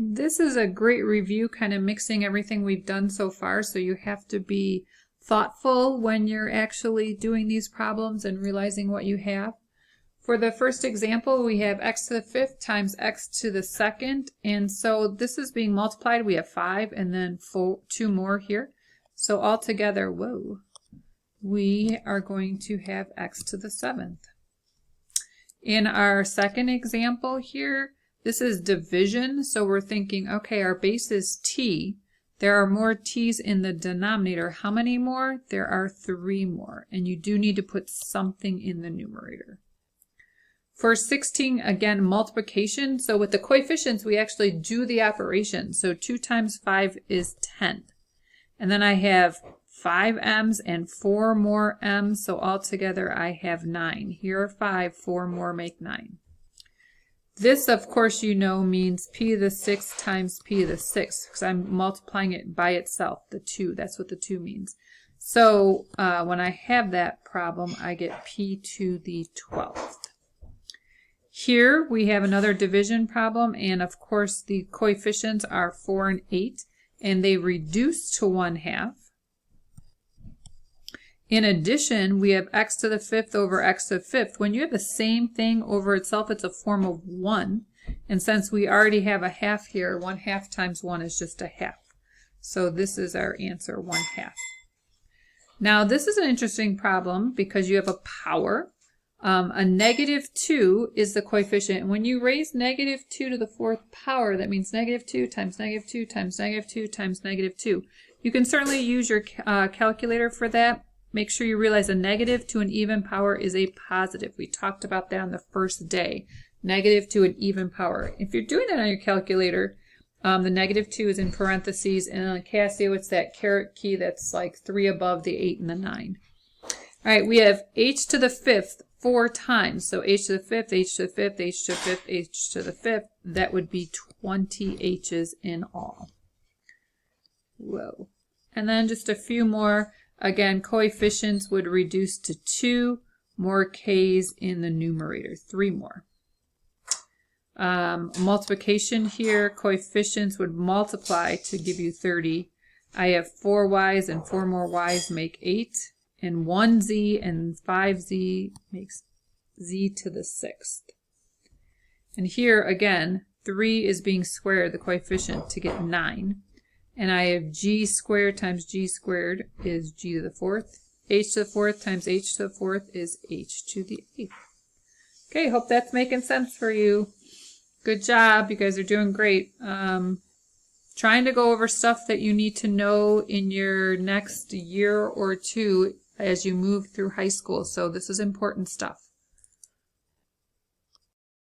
This is a great review, kind of mixing everything we've done so far, so you have to be thoughtful when you're actually doing these problems and realizing what you have. For the first example, we have x to the fifth times x to the second, and so this is being multiplied. We have 5 and then 2 more here. So altogether, we are going to have x to the 7th. In our second example here, this is division, so we're thinking, okay, our base is t. There are more t's in the denominator. How many more? There are 3 more, and you do need to put something in the numerator. For 16, again, multiplication. So with the coefficients, we actually do the operation. So 2 times 5 is 10. And then I have 5 m's and 4 more m's, so altogether I have 9. Here are 5, 4 more make 9. This, of course, you know, means p to the 6th times p to the 6th, because I'm multiplying it by itself, the 2. That's what the 2 means. So when I have that problem, I get p to the 12th. Here we have another division problem, and of course the coefficients are 4 and 8, and they reduce to 1/2. In addition, we have x to the 5th over x to the 5th. When you have the same thing over itself, it's a form of 1. And since we already have a half here, 1/2 times 1 is just a half. So this is our answer, 1/2. Now this is an interesting problem because you have a power. A -2 is the coefficient. When you raise -2 to the 4th power, that means -2 times -2 times -2 times -2. You can certainly use your calculator for that. Make sure you realize a negative to an even power is a positive. We talked about that on the first day. Negative to an even power. If you're doing that on your calculator, the -2 is in parentheses, and on Casio it's that caret key that's like 3 above the 8 and the 9. All right, we have h to the 5th 4 times. So h to the 5th, h to the 5th, h to the 5th, h to the 5th. That would be 20 h's in all. Whoa. And then just a few more. Again, coefficients would reduce to 2, more k's in the numerator, 3 more. Multiplication here, coefficients would multiply to give you 30. I have 4 y's and 4 more y's make 8, and 1z and 5z makes z to the 6th. And here again, 3 is being squared, the coefficient, to get 9. And I have g squared times g squared is g to the 4th. H to the 4th times h to the 4th is h to the 8th. Okay, hope that's making sense for you. Good job. You guys are doing great. Trying to go over stuff that you need to know in your next year or two as you move through high school. So this is important stuff.